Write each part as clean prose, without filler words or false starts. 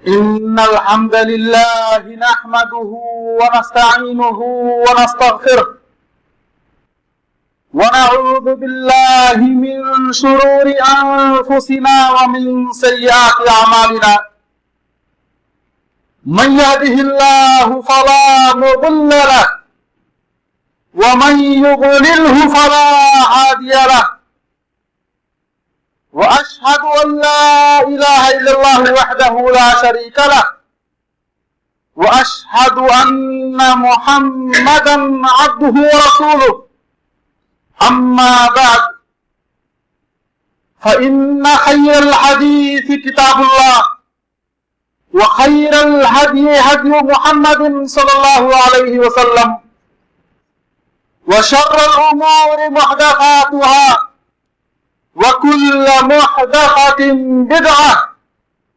إن الحمد لله نحمده ونستعينه ونستغفره ونعوذ بالله من شرور أنفسنا ومن سيئات أعمالنا من يهده الله فلا مضل له ومن يضلله فلا هادي له وأشهد أن لا إله إلا الله وحده لا شريك له وأشهد أن محمدا عبده ورسوله أما بعد فإن خير الحديث كتاب الله وخير الهدي هدي محمد صلى الله عليه وسلم وشر الأمور محدثاتها وكل محدثة بدعة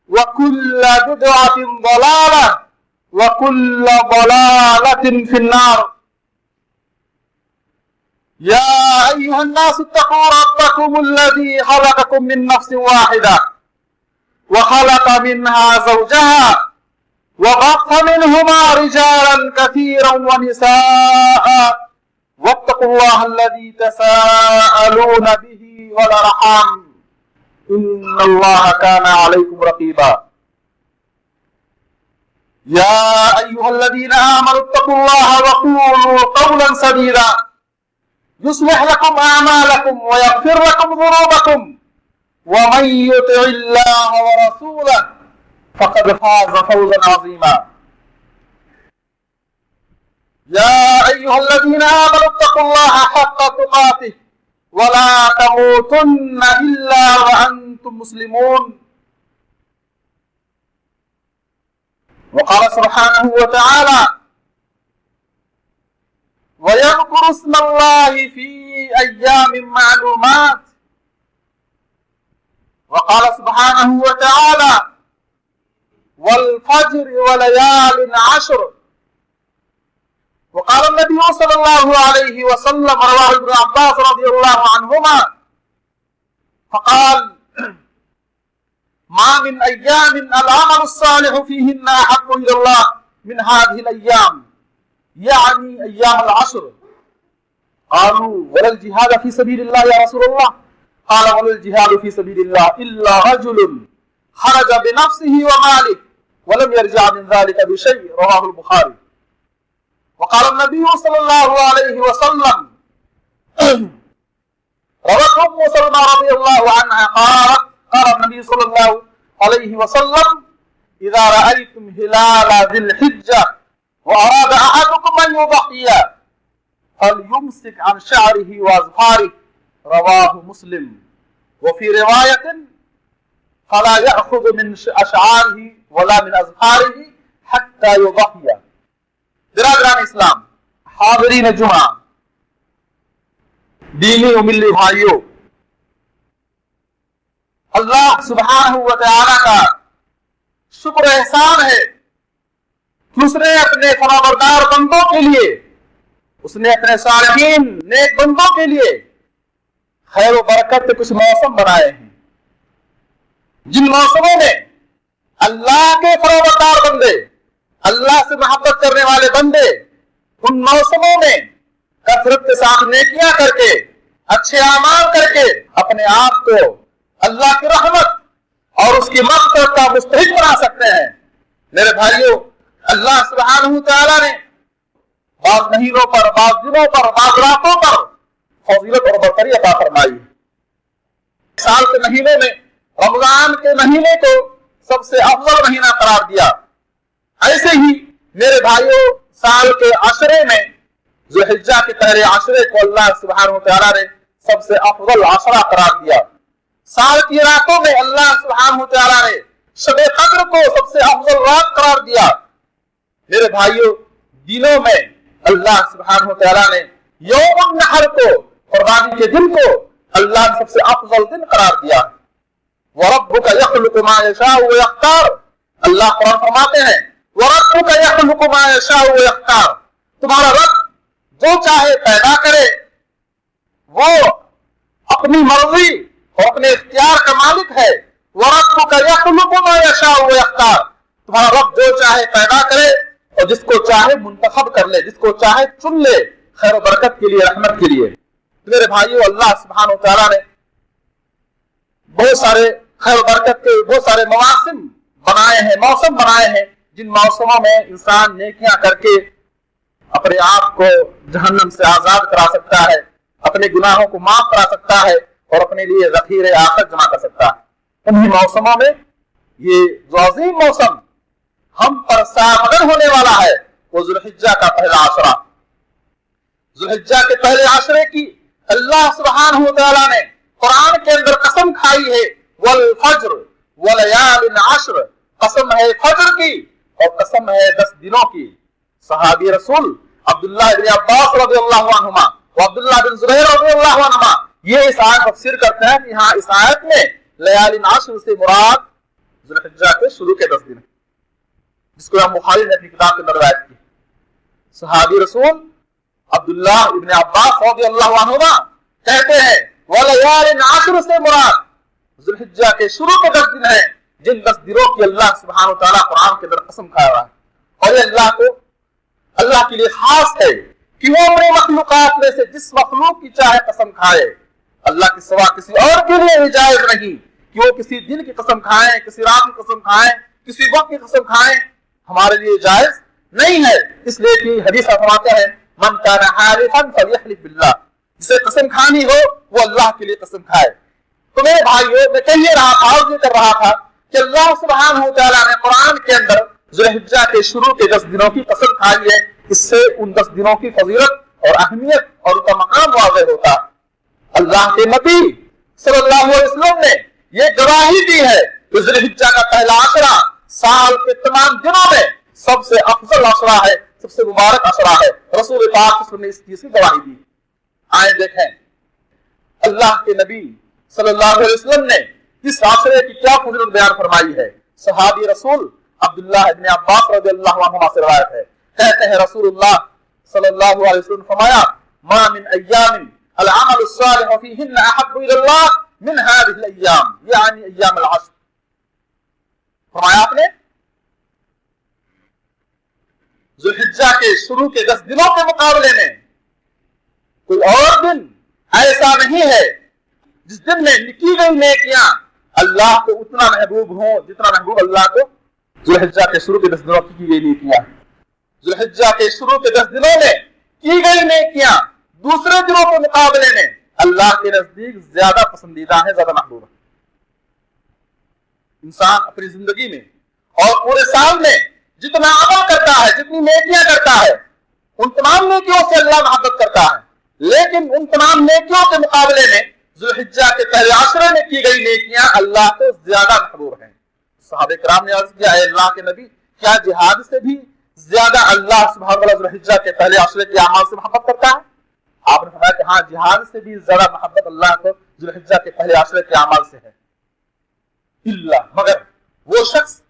وكل بدعة ضلالة وكل ضلالة في النار. يا أيها الناس اتقوا ربكم الذي خلقكم من نفس واحدة وخلق منها زوجها وبث منهما رجالا كثيرا ونساء واتقوا الله الذي تساءلون به والأرحام إن الله كان عليكم رقيبا. يا أيها الذين آمنوا اتقوا الله وقولوا قولا سديدا يصلح لكم أعمالكم ويغفر لكم ذنوبكم ومن يطع الله ورسوله فقد فاز فوزا عظيما. يا أيها الذين آمنوا اتقوا الله حق تقاته ولا تموتن إلا وأنتم مسلمون. وقال سبحانه وتعالى ويذكر اسم الله في أيام معلومات. وقال سبحانه وتعالى والفجر وليال عشر. وقال النبي صلى الله عليه وسلم رواه ابن عباس رضي الله عنهما فقال ما من أيام العمل الصالح فيهن أحب إلى الله من هذه الأيام يعني أيام العشر. قالوا ولا الجهاد في سبيل الله يا رسول الله؟ قال ولا الجهاد في سبيل الله إلا رجل خرج بنفسه وماله ولم يرجع من ذلك بشيء. رواه البخاري. وقال النبي صلى الله عليه وسلم روت أم سلمى رضي الله عنها قالت قال النبي صلى الله عليه وسلم إذا رأيتم هلال ذي الحجة وأراد أحدكم أن يضحي فليمسك عن شعره وأظفاره. رواه مسلم. وفي رواية فلا يأخذ من أشعاره ولا من أظفاره حتى يضحي. برادران اسلام، حاضرین جمعہ، دینی و ملی بھائیوں، اللہ سبحانہ و تعالی کا شکر احسان ہے کہ اس نے اپنے فرمانبردار بندوں کے لیے، اس نے اپنے صالحین نیک بندوں کے لیے خیر و برکت کے کچھ موسم بنائے ہیں، جن موسموں میں اللہ کے فرمانبردار بندے، اللہ سے محبت کرنے والے بندے ان موسموں میں کثرت کے ساتھ نیکیاں کر کے اچھے اعمال کر کے اپنے آپ کو اللہ کی رحمت اور اس کی مغفرت کا مستحق بنا سکتے ہیں۔ میرے بھائیوں، اللہ سبحانہ تعالیٰ نے بعض مہینوں پر، بعض دنوں پر، بعض راتوں پر فضیلت اور برتری عطا فرمائی۔ سال کے مہینے میں رمضان کے مہینے کو سب سے افضل مہینہ قرار دیا۔ ایسے ہی میرے بھائیوں، سال کے عشرے میں ذو الحجہ کے پہلے عشرے کو اللہ سبحانہ وتعالی نے سب سے افضل عشرہ قرار دیا۔ سال کی راتوں میں اللہ سبحانہ وتعالی نے شب قدر کو سب سے افضل رات قرار دیا۔ میرے بھائیوں، دنوں میں اللہ سبحانہ وتعالی نے یوم النحر کو، قربانی کے دن کو اللہ نے سب سے افضل دن قرار دیا۔ وَرَبُّكَ يَخْلُقُ مَا يَشَاءُ وَيَخْتَارُ۔ اللہ قرآن فرماتے ہیں وَرَبُّكَ يَخْلُقُ مَا يَشَاءُ وَيَخْتَارُ، تمہارا رب جو چاہے پیدا کرے، وہ اپنی مرضی اور اپنے اختیار کا مالک ہے۔ وَرَبُّكَ يَخْلُقُ مَا يَشَاءُ وَيَخْتَارُ، تمہارا رب جو چاہے پیدا کرے اور جس کو چاہے منتخب کر لے، جس کو چاہے چن لے خیر و برکت کے لیے، رحمت کے لیے۔ میرے بھائیو، اللہ سبحانہ و تعالیٰ نے بہت سارے خیر و برکت کے بہت سارے مواسم بنائے ہیں، موسم بنائے ہیں، جن موسموں میں انسان نیکیاں کر کے اپنے آپ کو جہنم سے آزاد کرا سکتا ہے، اپنے گناہوں کو معاف کرا سکتا ہے اور اپنے لیے ذخیرے آخرت جمع کر سکتا ہے۔ انہی موسموں میں یہ جو عظیم موسم ہم پر سامدن ہونے والا ہے وہ ذوالحجہ کا پہلا عشرہ۔ ذوالحجہ کے پہلے عشرے کی اللہ سبحانہ و تعالیٰ نے قرآن کے اندر قسم کھائی ہے، والفجر ولیال عشر، قسم ہے فجر کی اور قسم ہے 10 دنوں کی۔ صحابی رسول عبداللہ بن عباس رضی اللہ عنہما و عبداللہ بن زبیر رضی اللہ عنہما یہ اس آیت کو تفسیر کرتے ہیں کہ ہاں اس آیت میں لیال عشر سے مراد ذوالحجہ کے شروع کے 10 دن، جس کو امام بخاری نے اپنی کتاب کے اندر روایت کی۔ صحابی رسول عبداللہ ابن عباس رضی اللہ عنہما کہتے ہیں ولیال عشر سے مراد ذوالحجہ کے شروع کے 10 دن ہیں، جن 10 دنوں کی اللہ سبحانہ وتعالیٰ قرآن کے اندر قسم کھایا ہوا ہے۔ اور یہ اللہ کے لیے خاص ہے کہ وہ اپنے مخلوقات میں سے جس مخلوق کی چاہے قسم کھائے، اللہ کے سوا کسی اور کے لیے جائز نہیں کہ وہ کسی دن کی قسم کھائیں، کسی رات کی قسم کھائیں، کسی وقت کی قسم کھائیں، ہمارے لیے جائز نہیں ہے۔ اس لیے کہ حدیث فرماتے ہیں من کان حالفا فلیحلف باللہ، جسے قسم کھانی ہو وہ اللہ کے لیے قسم کھائے۔ تو میرے بھائیو، میں کہہ رہا تھا، عرض کر رہا تھا کہ اللہ سبحانہ و تعالیٰ نے قرآن کے اندر ذوالحجہ کے شروع کے 10 دنوں کی قسم کھائی ہے، اس سے ان 10 دنوں کی فضیلت اور اہمیت اور ان کا مقام واضح ہوتا۔ اللہ کے نبی صلی اللہ علیہ وسلم نے یہ گواہی دی ہے کہ ذوالحجہ کا پہلا عشرہ سال کے تمام دنوں میں سب سے افضل عشرہ ہے، سب سے مبارک عشرہ ہے۔ رسول پاک صلی اللہ علیہ وسلم نے اس چیز کی گواہی دی۔ آئیں دیکھیں اللہ کے نبی صلی اللہ علیہ وسلم نے اس عشرے کی کیا فضیلت بیان فرمائی ہے۔ صحابی رسول عبداللہ ابن عباس رضی اللہ عنہما سے روایت ہے، کہتے ہیں رسول اللہ صلی اللہ علیہ وسلم فرمایا ما من ایام العمل الصالح فیہن احب الی اللہ من هذه الايام، یعنی ایام العشر۔ فرمایا آپ نے ذوالحجہ کے شروع کے 10 دنوں کے مقابلے میں کوئی اور دن ایسا نہیں ہے جس دن میں کی گئی نیکیاں اللہ کو اتنا محبوب ہوں جتنا محبوب اللہ کو ذوالحجہ کے شروع کے 10 دنوں کی گئی نیکیاں۔ ذوالحجہ کے شروع کے 10 دنوں میں کی گئی نیکیاں دوسرے دنوں کے مقابلے میں اللہ کے نزدیک زیادہ پسندیدہ ہیں، زیادہ محبوب ہیں۔ انسان اپنی زندگی میں اور پورے سال میں جتنا عمل کرتا ہے، جتنی نیکیاں کرتا ہے، ان تمام نیکیوں سے اللہ محبت کرتا ہے، لیکن ان تمام نیکیوں کے مقابلے میں ذوالحجہ کے پہلے عشرے میں کی گئی نیکیاں اللہ کو زیادہ محبوب ہیں۔ صحابہ کرام نے عرض کیا، اے اللہ کے نبی، کیا جہاد سے بھی زیادہ اللہ سبحانہ وتعالی ذوالحجہ کے پہلے عشرے کے اعمال سے محبت کرتا ہے؟ آپ نے فرمایا کہ ہاں، جہاد سے بھی زیادہ محبت اللہ کو ذوالحجہ کے پہلے عشرے کے اعمال سے ہے۔ اللہ، مگر وہ شخص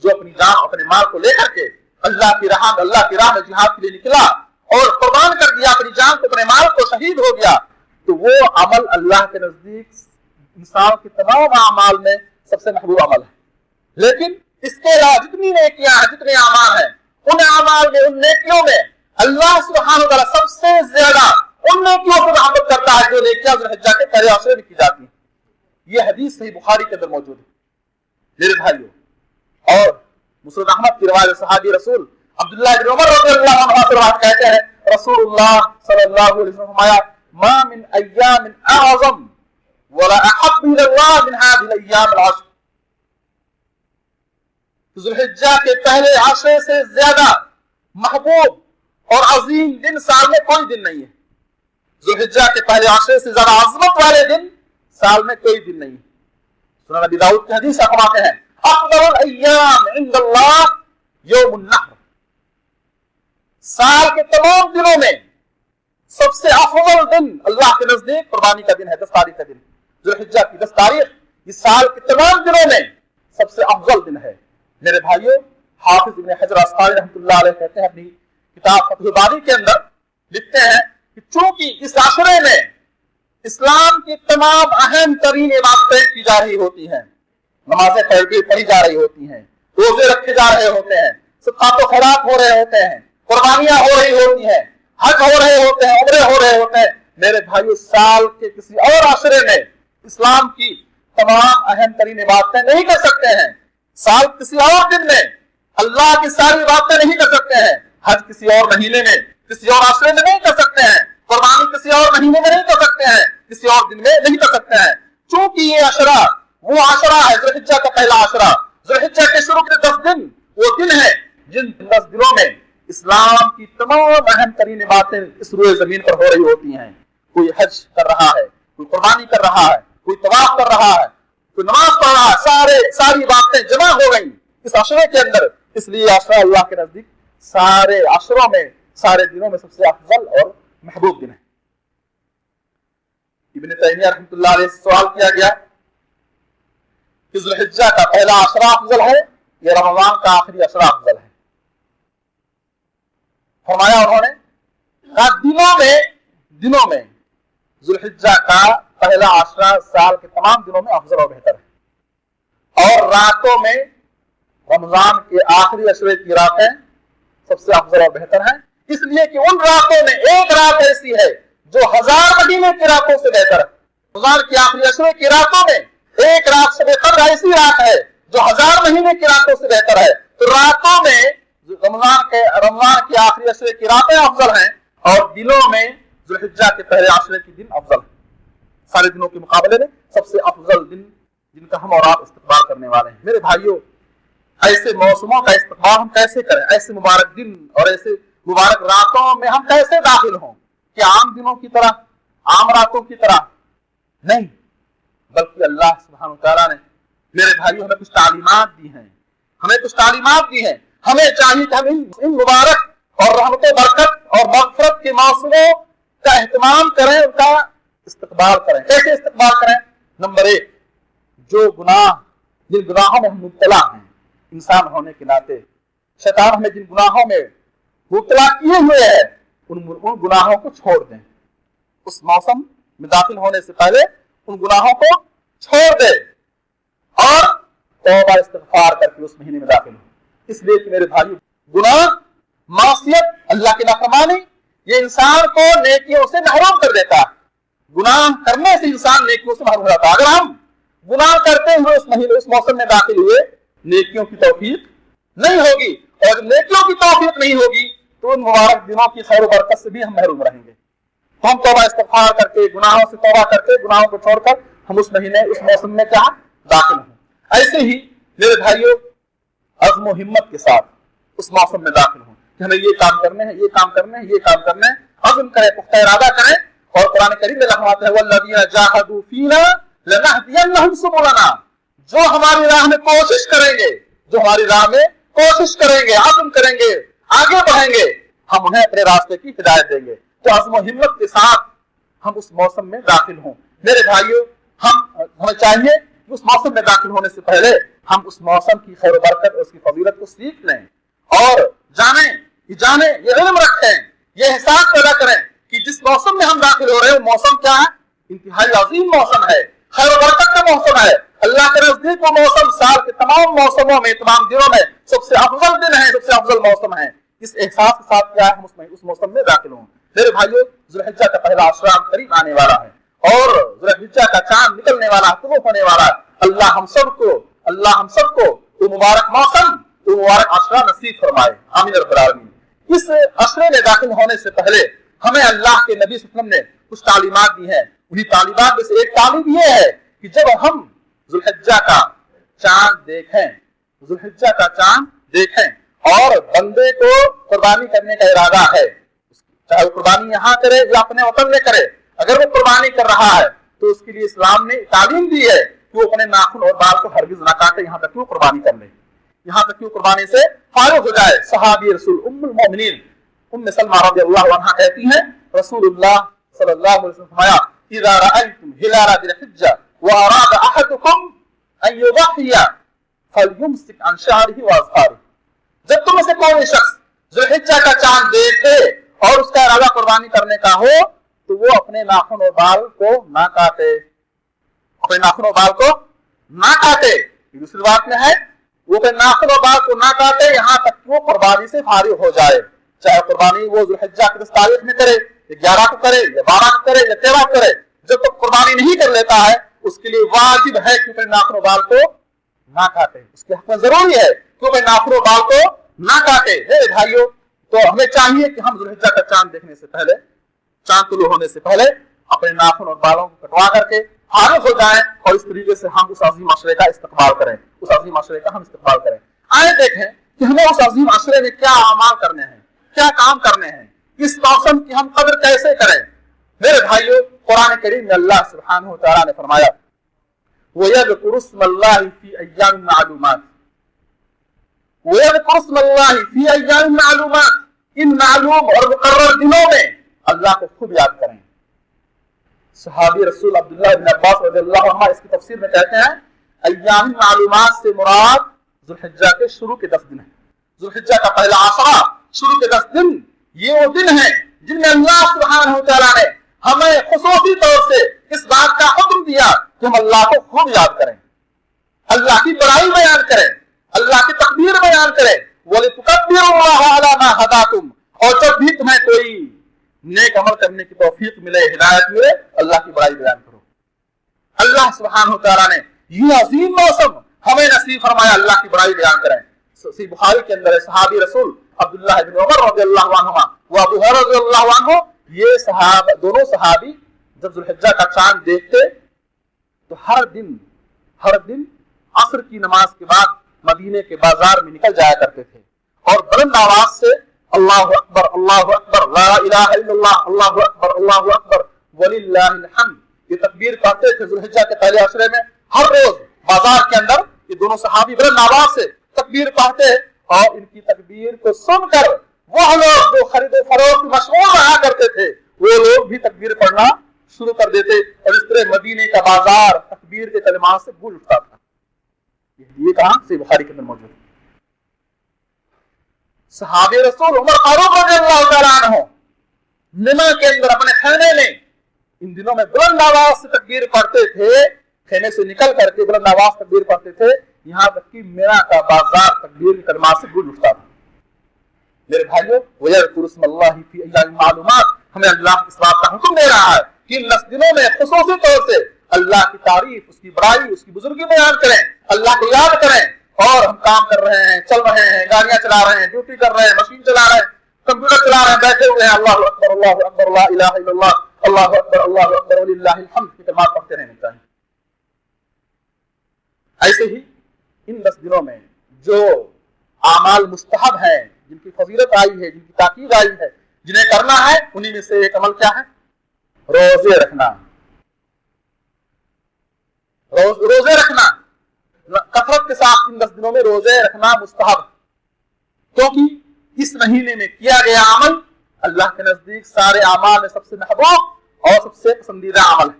جو اپنی جان اپنے مال کو لے کر کے اللہ کی راہ میں جہاد کے لیے نکلا اور قربان کر دیا اپنی جان کو، اپنے مال کو، شہید ہو گیا، تو وہ عمل اللہ کے نزدیک انسان کے تمام اعمال میں سب سے محبوب عمل ہے۔ لیکن اس کے علاوہ جتنی نیکیاں ہیں، جتنے اعمال ہیں، ان اعمال میں، ان نیکیوں میں اللہ سبحانہ وتعالی سب سے زیادہ ان نیکیوں سے محبت کرتا ہے جو نیکیاں ذوالحجہ کے پہلے عشرے میں کی جاتی ہیں۔ یہ حدیث صحیح بخاری کے اندر موجود ہے میرے بھائیوں۔ اور مسند احمد کی روایت صحابی رسول عبداللہ بن عمر رضی اللہ عنہ سے روایت کہتے ہیں رسول اللہ صلی اللہ علیہ وسلم فرمایا ما من ایام اعظم ولا احب الى اللہ من هذه الايام العشر، ذوالحجہ کے پہلے عشرے سے زیادہ محبوب اور عظیم دن سال میں کوئی دن نہیں ہے۔ ذوالحجہ کے پہلے عشرے سے زیادہ عظمت والے دن سال میں کوئی دن نہیں ہے۔ سنن ابی داؤد کی حدیث فرماتے ہیں افضل الایام عند اللہ یوم النحر، سال کے تمام دنوں میں سب سے افضل دن اللہ کے نزدیک قربانی کا دن ہے، 10 تاریخ کا دن، ذوالحجہ کی 10 تاریخ یہ سال کے تمام دنوں میں سب سے افضل دن ہے۔ میرے بھائیوں، حافظ ابن حجر اسقلانی رحمۃ اللہ علیہ کہتے ہیں اپنی کتاب فتح الباری کے اندر لکھتے ہیں کہ چونکہ اس عشرے میں اسلام کی تمام اہم ترین عبادتیں کی جا رہی ہوتی ہیں، نمازیں پڑھی جا رہی ہوتی ہیں، روزے رکھے جا رہے ہوتے ہیں، صدقات و خیرات ہو رہے ہوتے ہیں، قربانیاں ہو رہی ہوتی ہیں، حج ہو رہے ہوتے ہیں، عمرے ہو رہے ہوتے ہیں، میرے بھائیو سال کے کسی اور عشرے میں اسلام کی تمام اہم ترین عبادتیں نہیں کر سکتے ہیں، سال کسی اور دن میں اللہ کی ساری باتیں نہیں کر سکتے ہیں، حج کسی اور مہینے میں کسی اور عشرے میں نہیں کر سکتے ہیں، قربانی کسی اور مہینے میں نہیں کر سکتے ہیں، کسی اور دن میں نہیں کر سکتے ہیں، چونکہ یہ عشرہ وہ عشرہ ہے ذو الحجہ کا پہلا عشرہ، ذو الحجہ کے شروع کے 10 دن وہ دن ہے جن 10 دنوں میں اسلام کی تمام اہم ترین باتیں اس روئے زمین پر ہو رہی ہوتی ہیں۔ کوئی حج کر رہا ہے، کوئی قربانی کر رہا ہے، کوئی طواف کر رہا ہے، کوئی نماز پڑھ رہا ہے، ساری باتیں جمع ہو گئیں اس عشرے کے اندر۔ اس لیے عشرہ اللہ کے نزدیک سارے عشروں میں، سارے دنوں میں سب سے افضل اور محبوب دن ہے۔ ابن تیمیہ رحمۃ اللہ علیہ سے سوال کیا گیا کہ ذو الحجہ کا پہلا عشرہ افضل ہے یا رمضان کا آخری عشرہ افضل ہے؟ فرمایا انہوں نے کہا دنوں میں ذو الحجہ کا پہلا عشرہ سال کے تمام دنوں میں افضل اور بہتر ہے، اور راتوں میں رمضان کے آخری عشرے کی راتیں سب سے افضل اور بہتر ہیں، اس لیے کہ ان راتوں میں ایک رات ایسی ہے جو 1000 مہینے کی راتوں سے بہتر ہے۔ رمضان کے آخری عشرے کی راتوں میں ایک رات شب قدر ایسی رات ہے جو 1000 مہینے کی راتوں سے بہتر ہے۔ تو راتوں میں رمضان کے آخری عشرے کی راتیں افضل ہیں، اور دنوں میں ذو الحجہ کے پہلے عشرے کی دن افضل ہیں۔ سارے دنوں کے مقابلے میں سب سے افضل دن جن کا ہم اور آپ استقبال کرنے والے ہیں۔ میرے بھائیوں، ایسے موسموں کا استقبال ہم کیسے کریں؟ ایسے مبارک دن اور ایسے مبارک راتوں میں ہم کیسے داخل ہوں کہ عام دنوں کی طرح، عام راتوں کی طرح نہیں، بلکہ اللہ سبحانہ وتعالیٰ نے میرے بھائیوں ہمیں کچھ تعلیمات دی ہیں، ہمیں چاہیے کہ ہم ان مبارک اور رحمت و برکت اور مغفرت کے موسموں کا اہتمام کریں، ان کا استقبال کریں۔ کیسے استقبال کریں؟ نمبر 1، جن گناہوں میں ہم مبتلا ہیں انسان ہونے کے ناطے، شیطان ہمیں جن گناہوں میں مبتلا کیے ہوئے ہیں ان گناہوں کو چھوڑ دیں، اس موسم میں داخل ہونے سے پہلے ان گناہوں کو چھوڑ دیں اور توبہ استغفار کر کے اس مہینے میں داخل ہوں۔ اس لیے کہ میرے بھائی، گناہ، معصیت، اللہ کی نافرمانی، یہ انسان کو نیکیوں سے محروم کر دیتا ہے۔ گناہ کرنے سے انسان نیکیوں سے محروم ہو جاتا ہے۔ اگر ہم گناہ کرتے ہوئے اس موسم میں داخل ہوئے، نیکیوں کی توفیق نہیں ہوگی، اور جب نیکیوں کی توفیق نہیں ہوگی تو ان مبارک دنوں کی خیر و برکت سے بھی ہم محروم رہیں گے۔ تو ہم توبہ استغفار کر کے، گناہوں سے توبہ کر کے، گناہوں کو چھوڑ کر ہم اس مہینے، اس موسم میں کیا داخل ہوں۔ ایسے ہی میرے بھائیوں، عزم و ہمت کے ساتھ اس موسم میں داخل ہوں کہ ہمیں یہ کام کرنے ہیں، یہ کام کرنے ہیں، یہ کام کرنے ہیں، عزم کریں، پختہ ارادہ کریں۔ اور قرآن کریم میں فرماتے ہیں وَالَّذِينَ جَاهَدُوا فِينَا لَنَهْدِيَنَّهُمْ سُبُلَنَا، جو ہماری راہ میں کوشش کریں گے، عزم کریں گے، آگے بڑھیں گے، ہم انہیں اپنے راستے کی ہدایت دیں گے۔ تو عزم و ہمت کے ساتھ ہم اس موسم میں داخل ہوں۔ میرے بھائیوں، ہمیں چاہیے کہ اس موسم میں داخل ہونے سے پہلے ہم اس موسم کی خیر و برکت، اس کی فضیلت کو سیکھ لیں اور جانیں، یہ علم رکھیں، یہ احساس پیدا کریں کہ جس موسم میں ہم داخل ہو رہے ہیں وہ موسم کیا ہے؟ انتہائی عظیم موسم ہے، خیر و برکت کا موسم ہے۔ اللہ کے نزدیک وہ موسم سال کے تمام موسموں میں، تمام دنوں میں سب سے افضل دن ہے، سب سے افضل موسم ہے۔ اس احساس کے ساتھ کیا ہے ہم اس موسم میں داخل ہوں۔ میرے بھائیوں، ذو الحجہ کا پہلا عشرہ قریب آنے والا ہے، اور ذو الحجہ کا چاند نکلنے والا، طلوع ہونے والا ہے۔ اللہ ہم سب کو وہ مبارک موسم، وہ مبارک عشرہ نصیب فرمائے، آمین رب العالمین۔ اس عشرے میں داخل ہونے سے پہلے ہمیں اللہ کے نبی صلی اللہ علیہ وسلم نے کچھ تعلیمات دی ہیں۔ انہی تعلیمات میں سے ایک تعلیم یہ ہے کہ جب ہم ذو الحجہ کا چاند دیکھیں اور بندے کو قربانی کرنے کا ارادہ ہے، چاہے وہ قربانی یہاں کرے یا اپنے وطن میں کرے، اگر وہ قربانی کر رہا ہے تو اس کے لیے اسلام نے تعلیم دی ہے کہ وہ اپنے ناخن اور بال کو ہرگز نہ کاٹے، یہاں تک کیوں قربانی کر لے، یہاں تک کیوں قربانی سے فارغ ہو جائے۔ صحابی رسول ام المؤمنین ام سلمہ رضی اللہ عنہا کہتی ہیں رسول اللہ صلی اللہ علیہ وسلم فرمایا اذا رأيتم هلال ذي الحجة واراد احدكم ان يضحي فليمسك عن شعره واظفاره، جب تم میں سے کوئی شخص ذو الحجہ کا چاند دیکھے اور اس کا ارادہ قربانی کرنے کا ہو تو وہ اپنے ناخن اور بال کو نہ کاٹے، دوسری بات میں ہے وہ اپنے ناخن اور بال کو نہ کاٹے یہاں تک کہ وہ قربانی سے فارغ ہو جائے، چاہے قربانی وہ ذوالحجہ کی 10 تاریخ میں کرے، 11 کو کرے یا 12 کو کرے یا 13 کو کرے، جب تک قربانی نہیں کر لیتا ہے اس کے لیے واجب ہے کہ اپنے ناخن و بال کو نہ کاٹے، اس کے حق میں ضروری ہے کہ اپنے ناخن و بال کو نہ کاٹے۔ میرے بھائیوں، تو ہمیں چاہیے کہ ہم ذوالحجہ کا چاند دیکھنے سے پہلے، چاند طلوع ہونے سے پہلے اپنے ناخن اور بالوں کو کٹوا کر کے فارغ ہو جائیں اور اس طریقے سے ہم اس عظیم عشرے کا استقبال کریں، اس عظیم عشرے کا ہم استقبال کریں۔ آئے دیکھیں کہ ہمیں اس عظیم عشرے میں کیا اعمال کرنے ہیں، کیا کام کرنے ہیں، اس موسم کی ہم قدر کیسے کریں۔ میرے بھائیوں، قرآن کریم میں اللہ سبحانہ و تعالیٰ نے فرمایا وَيَذْكُرُ اسْمَ اللَّهِ فِي أَيَّامٍ مَّعْلُومَاتٍ، وَيَذْكُرُ اسْمَ اللَّهِ فِي أَيَّامٍ مَّعْلُومَاتٍ، ان معلوم اور مقرر دنوں میں اللہ کو خوب یاد کریں۔ صحابی رسول عبداللہ بن عباس رضی اللہ عنہ اس کی تفسیر میں کہتے ہیں ایام معلومات سے مراد ذوالحجہ کے شروع کے 10 دن ہیں۔ ذوالحجہ کا پہلا عشرہ، شروع کے 10 دن، یہ وہ دن ہیں جن میں اللہ سبحانہ و تعالیٰ نے ہمیں خصوصی طور سے اس بات کا حکم دیا کہ ہم اللہ کو خوب یاد کریں، اللہ کی بڑائی بیان کریں، اللہ کی تقدیر بیان کریں، وَلِتُكَبِّرُوا اللَّهَ عَلَىٰ مَا هَدَاكُمْ، اور جب بھی تمہیں کوئی نیک عمل کرنے کی توفیق ملے، ہدایت ملے، اللہ کی بڑائی بیان کرو۔ اللہ سبحانہ و تعالیٰ نے یہ عظیم موسم ہمیں نصیب فرمایا اللہ کی بڑائی بیان کریں۔ صحیح بخاری کے اندر ہے صحابی رسول عبداللہ بن عمر رضی اللہ عنہما و ابو ہریرہ رضی اللہ عنہ، یہ دونوں صحابی جب ذوالحجہ کا چاند دیکھتے تو ہر دن عصر کی نماز کے بعد مدینے کے بازار میں نکل جایا کرتے تھے اور بلند آواز سے اللہ اکبر اللہ اکبر لا الہ الا اللہ اللہ اکبر اللہ اکبر وللہ الحمد، یہ تکبیر پڑھتے تھے ذوالحجہ کے پہلے عشرے میں۔ ہر روز بازار کے اندر یہ دونوں صحابی بلند آواز سے تکبیر پڑھتے اور ان کی تکبیر کو سن کر وہ لوگ جو خرید و فروخت مشغول رہا کرتے تھے وہ لوگ بھی تکبیر پڑھنا شروع کر دیتے اور اس طرح مدینے کا بازار تکبیر کے کلمات سے گونج اٹھتا تھا۔ یہ کہاں صحیح بخاری کے اندر موجود ہے۔ صحابی رسول عمر فاروق رضی اللہ تعالیٰ عنہ منا کے اندر اپنے خیمے میں ان دنوں میں بلند آواز سے تکبیر پڑھتے تھے، خیمے سے نکل کر کے بلند آواز تکبیر پڑھتے تھے، یہاں تک کہ مینا کا بازار تکبیر کے کلمات سے گونج اٹھتا تھا۔ میرے بھائیوں، وَيَذْكُرُ اسْمَ اللَّهِ فِي أَيَّامٍ مَّعْلُومَاتٍ، ہمیں اللہ اس بات کا حکم دے رہا ہے کہ ان 10 دنوں میں خصوصی طور سے اللہ کی تعریف، اس کی بڑائی، اس کی بزرگی بیان کریں، اللہ کو یاد کریں۔ اور ہم کام کر رہے ہیں، چل رہے ہیں، گاڑیاں چلا رہے ہیں، ڈیوٹی کر رہے ہیں، مشین چلا رہے ہیں، کمپیوٹر چلا رہے ہیں، بیٹھے ہوئے ہیں، اللہ اکبر اللہ اکبر لا الہ الا اللہ اللہ اکبر وللہ الحمد کی کلمات پڑھتے رہنے چاہیے۔ ایسے ہی ان 10 دنوں میں جو اعمال مستحب ہیں، جن کی فضیلت آئی ہے، جن کی تاکید آئی ہے، جنہیں کرنا ہے، انہی میں سے ایک عمل کیا ہے؟ روزے رکھنا۔ روزے رکھنا کثرت کے ساتھ ان 10 دنوں میں روزے رکھنا مستحب، کیونکہ اس مہینے میں کیا گیا عمل اللہ کے نزدیک سارے اعمال میں سب سے محبوب اور سب سے پسندیدہ عمل ہے۔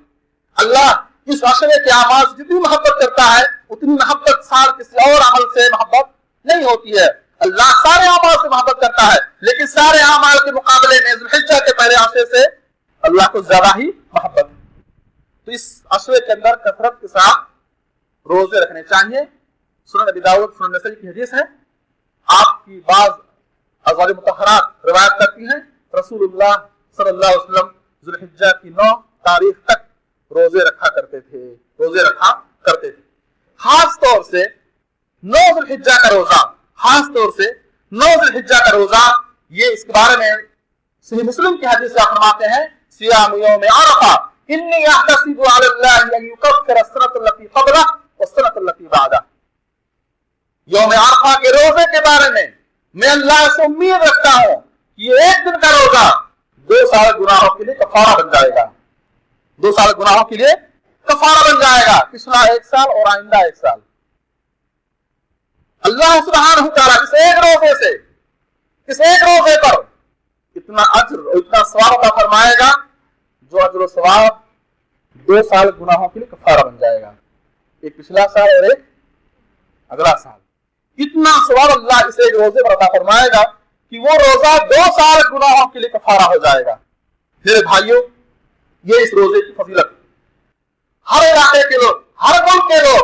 اللہ اس عشرے کے اعمال سے جتنی محبت کرتا ہے اتنی محبت سال کسی اور عمل سے محبت نہیں ہوتی ہے۔ اللہ سارے اعمال سے محبت کرتا ہے لیکن سارے اعمال کے مقابلے میں ذوالحجہ کے پہلے عشرے سے اللہ کو زیادہ ہی محبت ہے۔ تو اس عشرے کے اندر کثرت کے ساتھ روزے رکھنے چاہیے۔ سنن ابی داؤد، سنن نسائی کی حدیث ہے، آپ کی بعض ازواج مطہرات روایت کرتی ہیں رسول اللہ صلی اللہ علیہ وسلم ذوالحجہ کی 9 تاریخ تک روزے رکھا کرتے تھے۔ خاص طور سے 9 ذوالحجہ کا روزہ، یہ اس کے بارے میں صحیح مسلم کی حدیث سے فرماتے ہیں صیام یوم عرفہ انی احتسب علی اللہ ان یکفر السنۃ التی قبلہ والسنۃ التی بعدہ۔ یوم عرفہ کے روزے کے بارے میں اللہ سے امید رکھتا ہوں کہ یہ ایک دن کا روزہ 2 سال گناہوں کے لیے کفارہ بن جائے گا، 2 سال گناہوں کے لیے کفارہ بن جائے گا، پچھلا 1 سال اور آئندہ 1 سال۔ اللہ سبحانہ تعالیٰ اس ایک روزے پر اتنا اجر اور اتنا ثواب عطا فرمائے گا جو اجر و ثواب 2 سال گناہوں کے لیے کفارہ بن جائے گا، ایک پچھلا سال اور ایک اگلا سال۔ اتنا ثواب اللہ اس ایک روزے پر عطا فرمائے گا کہ وہ روزہ 2 سال گناہوں کے لیے کفارہ ہو جائے گا۔ میرے بھائیوں، یہ اس روزے کی فضیلت، ہر علاقے کے لوگ، ہر ملک کے لوگ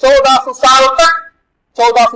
1400